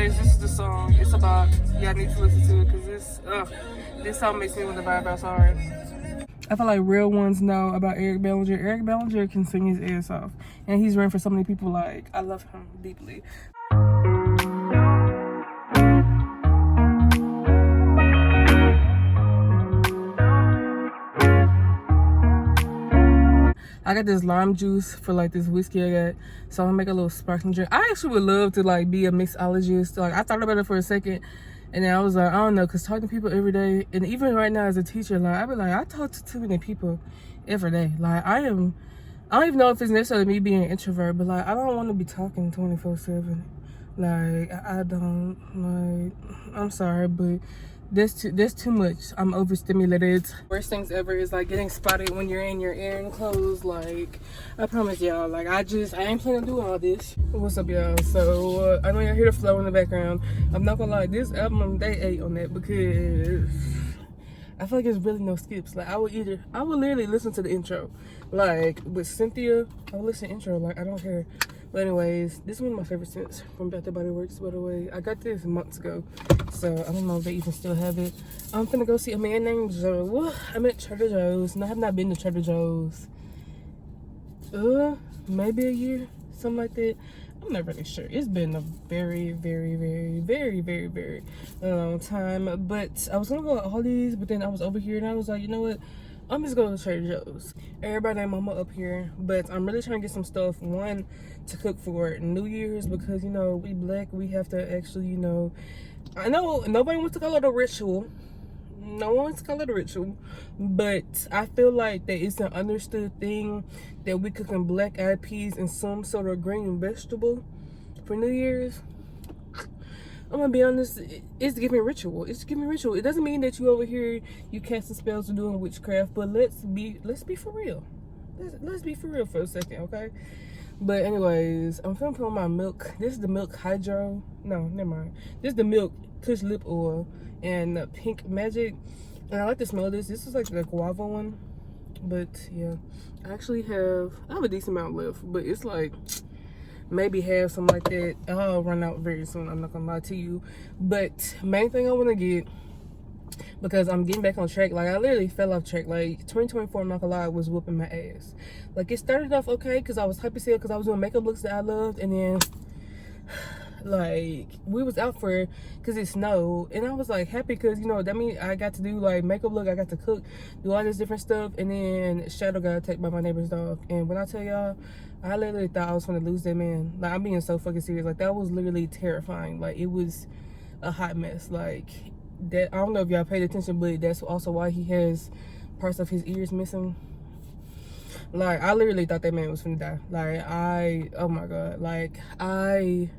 anyways, this is the song. It's about, y'all need to listen to it because this song makes me want to vibe outside. I feel like real ones know about Eric Bellinger. Eric Bellinger can sing his ass off, and he's written for so many people. Like, I love him deeply. I got this lime juice for like this whiskey I got, so I'm gonna make a little sparkling drink. I actually would love to like be a mixologist. Like, I thought about it for a second, and then I was like, I don't know, cause talking to people every day, and even right now as a teacher, like I be like, I talk to too many people every day. Like I don't even know if it's necessarily me being an introvert, but like I don't want to be talking 24/7. Like I don't, like, I'm sorry, but that's too much. I'm overstimulated. Worst things ever is like getting spotted when you're in your errand clothes. Like, I promise y'all, like I ain't planning on doing all this. What's up, y'all? So I know y'all hear the flow in the background. I'm not gonna lie, this album they ate on that because I feel like there's really no skips. Like I would literally listen to the intro. Like with Cynthia, I would listen to intro. Like I don't care. But anyways, this is one of my favorite scents from Bath & Body Works, by the way. I got this months ago, so I don't know if they even still have it. I'm finna go see a man named Joe. I'm at Trader Joe's, and I have not been to Trader Joe's. Maybe a year, something like that. I'm not really sure. It's been a very, very, very, very, very, very long time. But I was gonna go to Aldi's, but then I was over here, and I was like, you know what? I'm just going to Trader Joe's. Everybody named Mama up here, but I'm really trying to get some stuff, one, to cook for New Year's, because, you know, we black, we have to actually, you know, I know nobody wants to call it a ritual. No one wants to call it a ritual, but I feel like that it's an understood thing that we cooking black eyed peas and some sort of green vegetable for New Year's. I'm gonna be honest, it's giving ritual. It's giving ritual. It doesn't mean that you over here, you casting spells or doing witchcraft, but let's be for real. Let's be for real for a second, okay? But anyways, I'm finna put on my milk. This is the milk hydro. No, never mind. This is the milk Kush lip oil and pink magic. And I like the smell of this. This is like the guava one. But yeah, I have a decent amount left, but it's like maybe have something like that. I'll run out very soon, I'm not gonna lie to you. But main thing I want to get, because I'm getting back on track, like I literally fell off track. Like 2024, I'm not gonna lie, was whooping my ass. Like it started off okay because I was hype as hell because I was doing makeup looks that I loved, and then like we was out for because it snowed, and I was like happy because, you know, that means I got to do like makeup look, I got to cook, do all this different stuff, and then Shadow got attacked by my neighbor's dog. And when I tell y'all, I literally thought I was gonna lose that man. Like I'm being so fucking serious. Like that was literally terrifying. Like it was a hot mess. Like that, I don't know if y'all paid attention, but that's also why he has parts of his ears missing. Like I literally thought that man was gonna die. Like oh my god, like I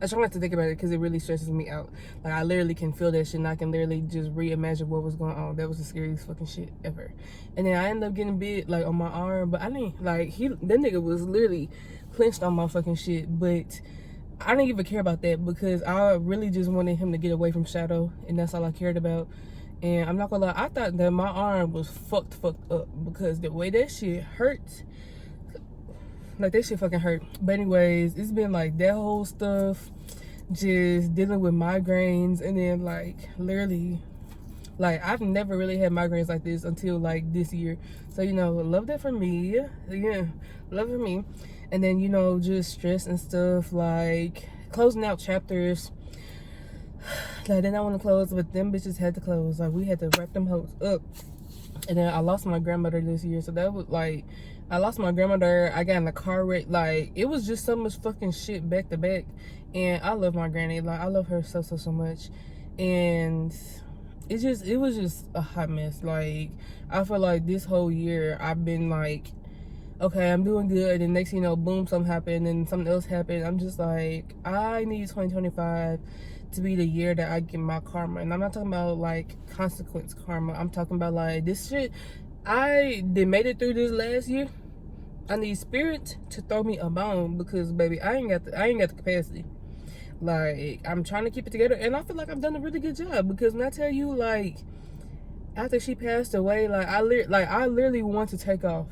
try not to think about it because it really stresses me out. Like I literally can feel that shit, and I can literally just reimagine what was going on. That was the scariest fucking shit ever. And then I ended up getting bit like on my arm, but I didn't, like that nigga was literally clenched on my fucking shit. But I didn't even care about that because I really just wanted him to get away from Shadow, and that's all I cared about. And I'm not gonna lie, I thought that my arm was fucked up because the way that shit hurt. Like that shit fucking hurt. But anyways, it's been like that whole stuff, just dealing with migraines, and then like literally, like I've never really had migraines like this until like this year. So, you know, love that for me. Yeah, love it for me. And then, you know, just stress and stuff, like closing out chapters that I did not want to close, but them bitches had to close. Like we had to wrap them hoes up. And then I lost my grandmother this year, so that was like, I lost my grandmother, I got in a car wreck. Like it was just so much fucking shit back to back. And I love my granny, like I love her so much. And it was just a hot mess. Like I feel like this whole year I've been like, okay, I'm doing good, and next thing you know, boom, something happened and something else happened. I'm just like, I need 2025 to be the year that I get my karma. And I'm not talking about like consequence karma. I'm talking about like this shit. I did made it through this last year. I need spirit to throw me a bone because baby, I ain't got the capacity. Like I'm trying to keep it together, and I feel like I've done a really good job because when I tell you, like after she passed away, like I literally want to take off,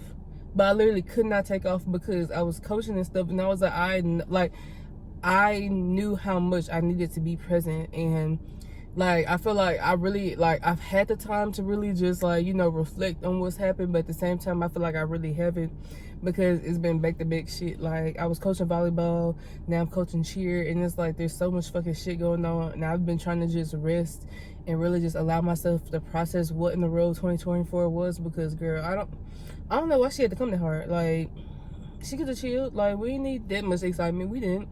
but I literally could not take off because I was coaching and stuff, and I was like I knew how much I needed to be present. And like I feel like I really, like, I've had the time to really just, like, you know, reflect on what's happened, but at the same time I feel like I really haven't, because it's been back to back shit. Like, I was coaching volleyball, now I'm coaching cheer, and it's like there's so much fucking shit going on, and I've been trying to just rest and really just allow myself to process what in the road 2024 was. Because girl, I don't know why she had to come that hard. Like, she could have chilled. Like, we didn't need that much excitement, we didn't.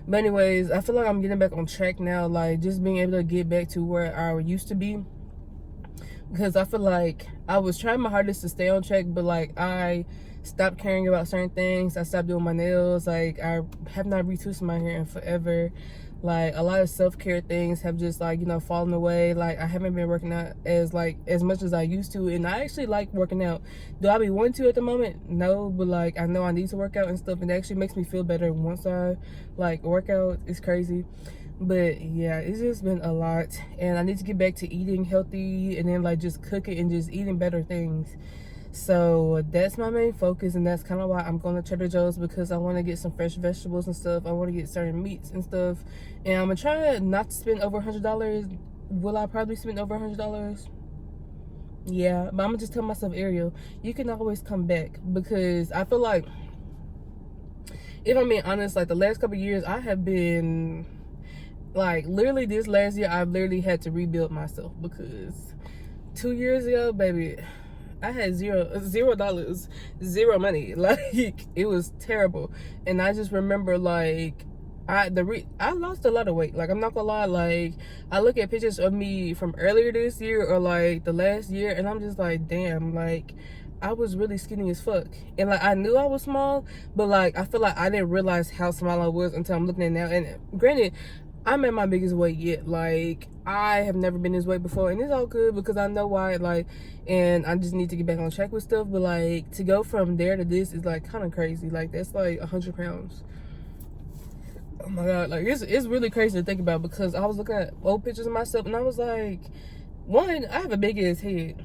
But anyways, I feel like I'm getting back on track now, like just being able to get back to where I used to be. Because I feel like I was trying my hardest to stay on track, but like I stopped caring about certain things. I stopped doing my nails. Like, I have not retwisted my hair in forever. Like, a lot of self-care things have just, like, you know, fallen away. Like, I haven't been working out as much as I used to, and I actually like working out. Do I be wanting to at the moment? No, but like I know I need to work out and stuff, and it actually makes me feel better once I like work out. It's crazy. But yeah, it's just been a lot, and I need to get back to eating healthy, and then like just cooking and just eating better things. So that's my main focus, and that's kind of why I'm going to Trader Joe's, because I want to get some fresh vegetables and stuff. I want to get certain meats and stuff, and I'm gonna try not to spend over $100. Will I probably spend over $100? Yeah, but I'm gonna just tell myself, Ariel, you can always come back, because I feel like, if I'm being honest, like the last couple of years I have been like, literally this last year I've literally had to rebuild myself, because 2 years ago, baby, I had $0, zero money. Like, it was terrible. And I just remember, like, I lost a lot of weight. Like, I'm not gonna lie. Like, I look at pictures of me from earlier this year or like the last year, and I'm just like, damn, like I was really skinny as fuck. And like, I knew I was small, but like I feel like I didn't realize how small I was until I'm looking at it now. And granted, I'm at my biggest weight yet. Like, I have never been this weight before, and it's all good because I know why. Like, and I just need to get back on track with stuff. But like, to go from there to this is like kind of crazy. Like, that's like 100 pounds. Oh my god, like it's really crazy to think about, because I was looking at old pictures of myself, and I was like, one, I have a big ass head,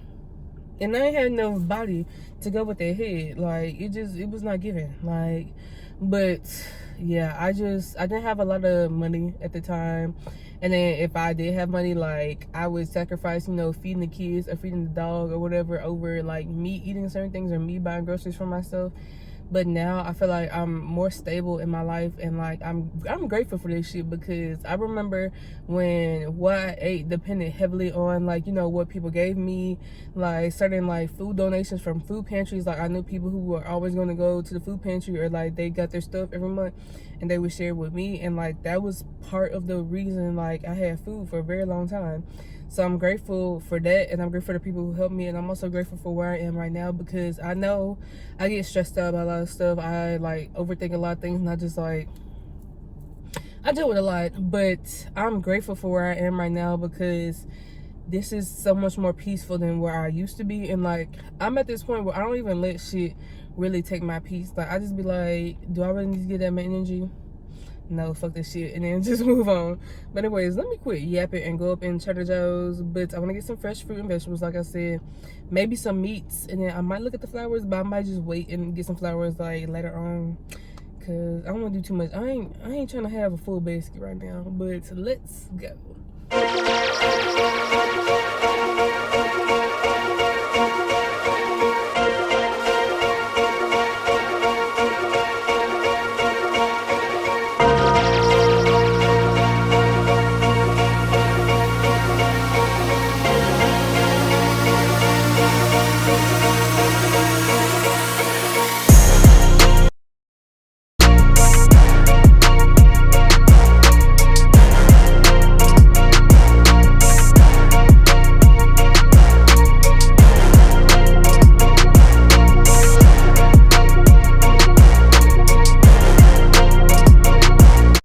and I ain't had no body to go with that head. Like, it was not giving. Like, but yeah, I didn't have a lot of money at the time, and then if I did have money, like I would sacrifice, you know, feeding the kids or feeding the dog or whatever over like me eating certain things or me buying groceries for myself. But now I feel like I'm more stable in my life, and like I'm grateful for this shit, because I remember when what I ate depended heavily on, like, you know, what people gave me, like certain like food donations from food pantries. Like, I knew people who were always going to go to the food pantry, or like they got their stuff every month and they would share with me, and like that was part of the reason like I had food for a very long time. So I'm grateful for that, and I'm grateful for the people who helped me, and I'm also grateful for where I am right now, because I know I get stressed out about a lot of stuff. I like overthink a lot of things, and I just like, I deal with a lot. But I'm grateful for where I am right now, because this is so much more peaceful than where I used to be. And like, I'm at this point where I don't even let shit really take my peace. Like, I just be like, do I really need to get that much energy? No, fuck this shit, and then just move on. But anyways, let me quit yapping and go up in Trader Joe's. But I want to get some fresh fruit and vegetables, like I said, maybe some meats, and then I might look at the flowers, but I might just wait and get some flowers like later on, because I don't want to do too much. I ain't trying to have a full basket right now. But let's go.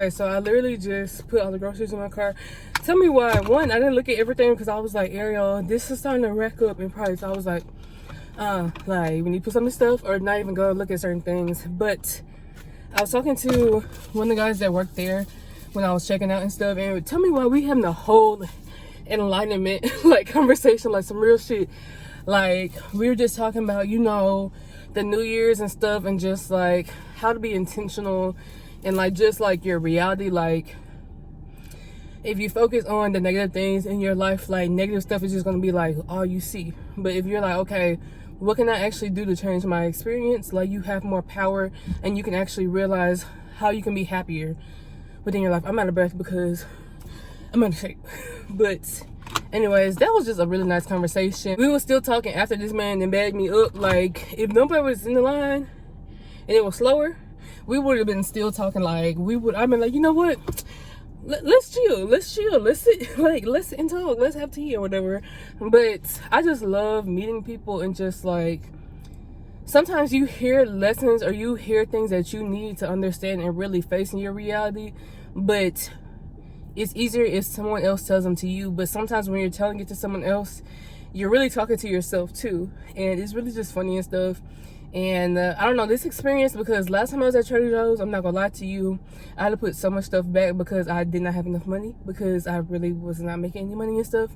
So I literally just put all the groceries in my car. Tell me why. One, I didn't look at everything, because I was like, Ariel, this is starting to rack up in price. I was like we need to put some of this stuff, or not even go look at certain things. But I was talking to one of the guys that worked there when I was checking out and stuff, and tell me why we having a whole enlightenment like conversation, like some real shit. Like, we were just talking about, you know, the New Year's and stuff, and just like how to be intentional and like just like your reality. Like if you focus on the negative things in your life, like negative stuff is just going to be like all you see. But if you're like, okay, what can I actually do to change my experience? Like you have more power and you can actually realize how you can be happier within your life. I'm out of breath because I'm out of shape. But anyways, that was just a really nice conversation. We were still talking after this man then bagged me up. Like if nobody was in the line and it was slower, we would have been still talking. Like I've been like, you know what? Let's chill, let's sit, like let's sit and talk, let's have tea or whatever. But I just love meeting people and just like sometimes you hear lessons or you hear things that you need to understand and really face in your reality, but it's easier if someone else tells them to you. But sometimes when you're telling it to someone else, you're really talking to yourself too, and it's really just funny and stuff. And I don't know, this experience, because last time I was at Trader Joe's, I'm not gonna lie to you, I had to put so much stuff back because I did not have enough money, because I really was not making any money and stuff.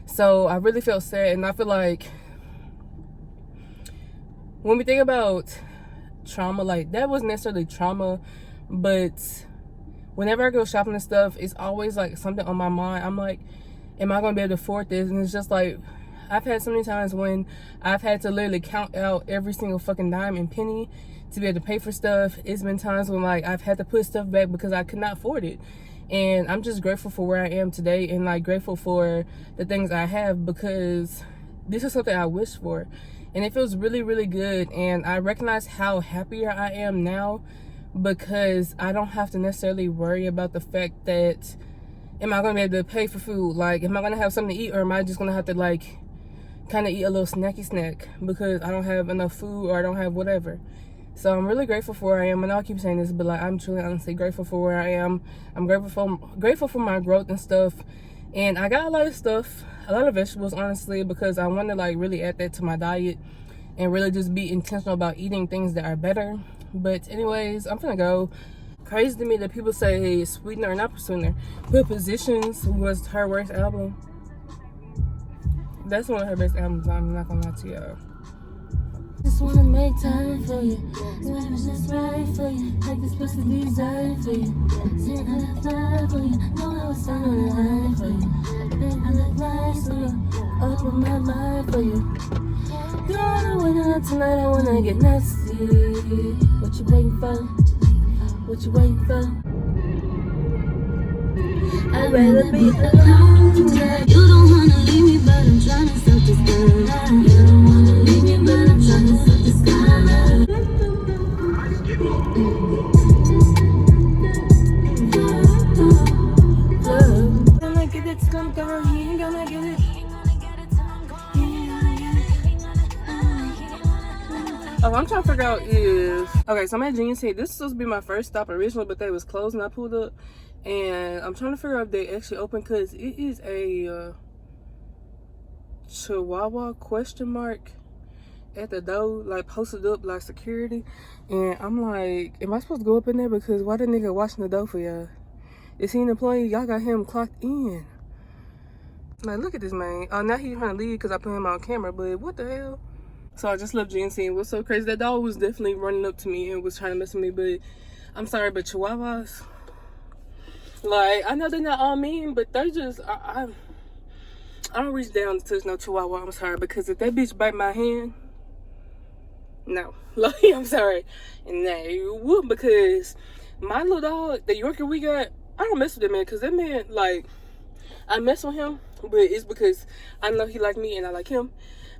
So I really felt sad. And I feel like when we think about trauma, like that wasn't necessarily trauma, but whenever I go shopping and stuff, it's always like something on my mind. I'm like, am I gonna be able to afford this? And it's just like, I've had so many times when I've had to literally count out every single fucking dime and penny to be able to pay for stuff. It's been times when like I've had to put stuff back because I could not afford it. And I'm just grateful for where I am today, and like grateful for the things I have, because this is something I wish for. And it feels really, really good. And I recognize how happier I am now, because I don't have to necessarily worry about the fact that, am I going to be able to pay for food? Like, am I going to have something to eat, or am I just going to have to like kind of eat a little snacky snack because I don't have enough food or I don't have whatever? So I'm really grateful for where I am. I know I keep saying this, but like I'm truly honestly grateful for where I am. I'm grateful for my growth and stuff. And I got a lot of stuff, a lot of vegetables, honestly, because I want to like really add that to my diet and really just be intentional about eating things that are better. But anyways, I'm gonna go. Crazy to me that people say Sweetener or not Sweetener, but Positions was her worst album. That's one of her best albums, I'm not gonna lie to y'all. Just wanna make time for you, it's just right for you, like this supposed to be designed for you. Sitting on the fly for you, know I was on the line for you. Then I look nice for you, open my mind for you. You wanna win out tonight, I wanna get nasty. What you waiting for? What you waiting for? I'd rather be alone tonight. You don't wanna leave me, but I'm trying to stop this girl. You don't wanna leave me, but I'm trying to stop this girl. Gonna get it, come down, he ain't gonna get it. Oh, I'm trying to figure out if... Okay, so I'm at GNC. This was supposed to be my first stop originally, but they was closed and I pulled up. And I'm trying to figure out if they actually open, because it is a Chihuahua question mark at the door, like posted up like security. And I'm like, am I supposed to go up in there? Because why the nigga watching the door for y'all? Is he an employee? Y'all got him clocked in. Like, look at this man. Oh, now he's trying to leave because I put him on camera, but what the hell? So I just left GNC. It was so crazy. That dog was definitely running up to me and was trying to mess with me, but I'm sorry, but Chihuahuas, like, I know they're not all mean, but they just, I don't reach down to touch no Chihuahua. I'm sorry, because if that bitch bite my hand, no. Like, I'm sorry. No, because my little dog, the Yorker we got, I don't mess with that man, because that man, like, I mess with him, but it's because I know he like me and I like him.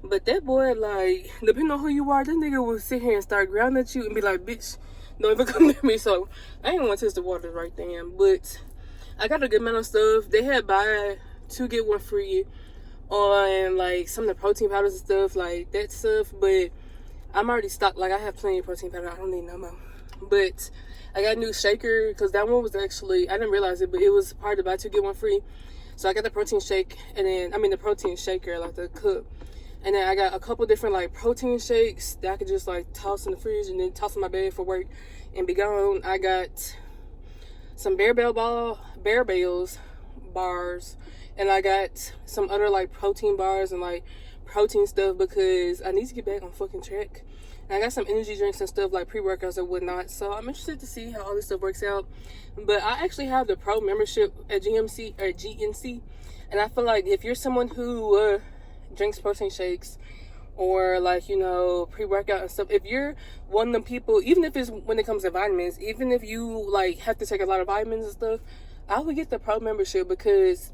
But that boy, like, depending on who you are, that nigga will sit here and start growling at you and be like, bitch, don't even come near me. So I ain't want to test the water right then. But I got a good amount of stuff. They had buy 2 get 1 free on like some of the protein powders and stuff, like that stuff. But I'm already stocked. Like, I have plenty of protein powder. I don't need no more. But I got a new shaker, because that one was actually, I didn't realize it, but it was part of buy 2 get 1 free. So I got the protein shake, and then, I mean the protein shaker, like the cup. And then I got a couple different like protein shakes that I could just like toss in the fridge and then toss in my bed for work and be gone. I got some Bear Bells bars, and I got some other like protein bars and like protein stuff, because I need to get back on fucking track. And I got some energy drinks and stuff like pre-workouts and whatnot. So I'm interested to see how all this stuff works out. But I actually have the pro membership at GNC. And I feel like if you're someone who drinks protein shakes or like, you know, pre-workout and stuff, if you're one of them people, even if it's when it comes to vitamins, even if you like have to take a lot of vitamins and stuff, I would get the pro membership because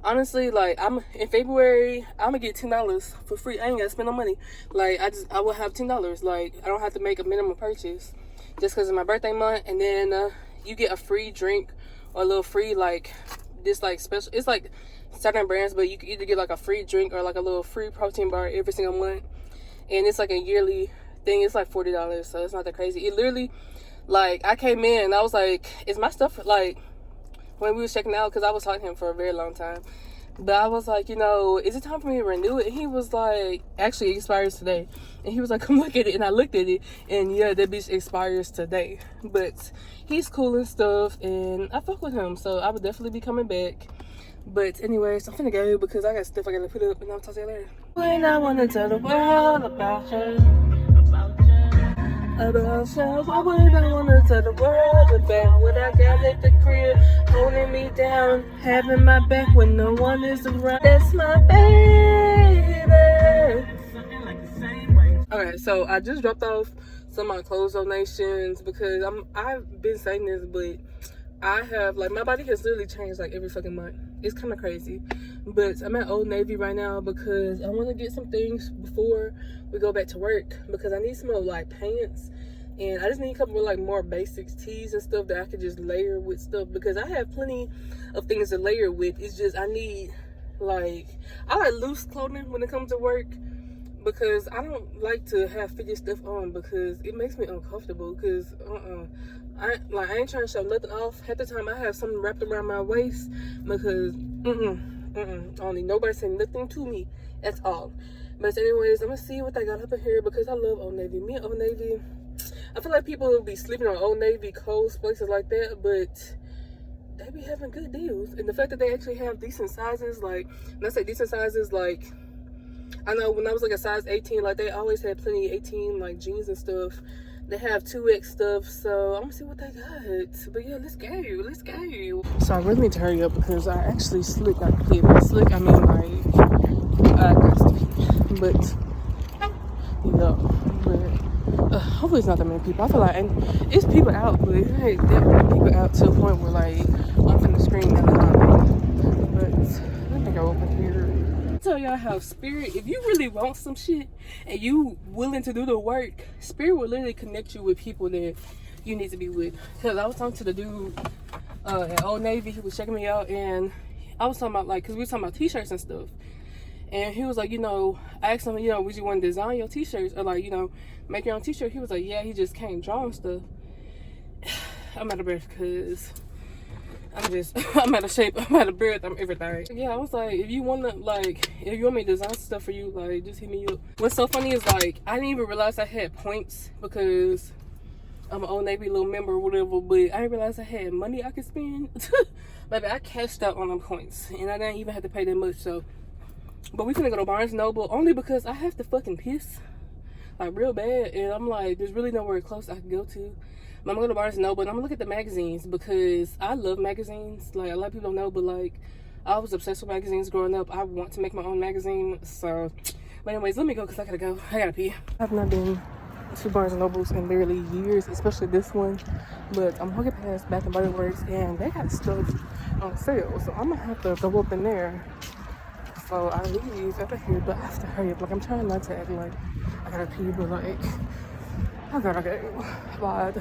honestly, like, I'm in February, I'm gonna get $10 for free. I ain't gotta spend no money. Like, I will have $10. Like, I don't have to make a minimum purchase just because it's my birthday month. And then you get a free drink or a little free, like, this like special, it's like certain brands, but you can either get like a free drink or like a little free protein bar every single month. And it's like a yearly thing. It's like $40, so it's not that crazy. It literally, like, I came in and I was like, is my stuff, like, when we was checking out, because I was talking to him for a very long time, but I was like, you know, is it time for me to renew it? And he was like, actually it expires today. And he was like, come look at it. And I looked at it, and yeah, that bitch expires today. But he's cool and stuff, and I fuck with him, so I would definitely be coming back. But anyways, I'm finna go because I got stuff I gotta put up, and I'll talk to you later. When I wanna tell the world about her, why would I wanna tell the world about what I got at the crib, holding me down, having my back when no one is around? That's my baby. Okay, so I just dropped off some of my clothes donations because I've been saying this, but I have, like, my body has literally changed like every fucking month. It's kind of crazy. But I'm at Old Navy right now because I want to get some things before we go back to work, because I need some more like pants, and I just need a couple of like more basics, tees and stuff that I could just layer with stuff, because I have plenty of things to layer with. It's just I need, like, I like loose clothing when it comes to work, because I don't like to have fitted stuff on because it makes me uncomfortable. Because I ain't trying to show nothing off. Half the time I have something wrapped around my waist because I don't need nobody saying nothing to me at all. But anyways, I'm gonna see what they got up in here because I love Old Navy. Me and Old Navy, I feel like people will be sleeping on Old Navy, Kohl's, places like that, but they be having good deals. And the fact that they actually have decent sizes, like, when I say decent sizes, like, I know when I was like a size 18, like, they always had plenty of 18 like jeans and stuff. They have 2X stuff, so I'm gonna see what they got. But yeah, let's go. So I really need to hurry up because I actually slick like a kid. By slick, I mean like I got to pee. But yeah, but hopefully it's not that many people. I feel like it's people out, but it ain't that many people out to a point where like I'm finna scream at the time. But let me go over here. Tell y'all how Spirit, if you really want some shit and you willing to do the work, Spirit will literally connect you with people that you need to be with. Because I was talking to the dude at Old Navy, he was checking me out, and I was talking about, like, because we were talking about t-shirts and stuff, and he was like, you know, I asked him, you know, would you want to design your t-shirts or, like, you know, make your own t-shirt? He was like, yeah, he just can't draw and stuff. I'm out of breath because I'm out of shape, I'm out of breath, I'm everything. Yeah, I was like, if you want me to design stuff for you, like, just hit me up. What's so funny is, like, I didn't even realize I had points because I'm an Old Navy little member or whatever, but I didn't realize I had money I could spend. Baby, I cashed out on them points, and I didn't even have to pay that much, so. But we finna go to Barnes & Noble, only because I have to fucking piss, like, real bad, and I'm like, there's really nowhere close I can go to. I'm gonna go to Barnes & Noble and I'm gonna look at the magazines because I love magazines. Like, a lot of people don't know, but like, I was obsessed with magazines growing up. I want to make my own magazine. So, but anyways, let me go because I gotta go. I gotta pee. I've not been to Barnes & Nobles in literally years, especially this one. But I'm walking past Bath & Body Works and they got stuff on sale. So I'm gonna have to go up in there. So I leave out of here, but I have to hurry up. Like, I'm trying not to act like I gotta pee, but like, I gotta go. Bye.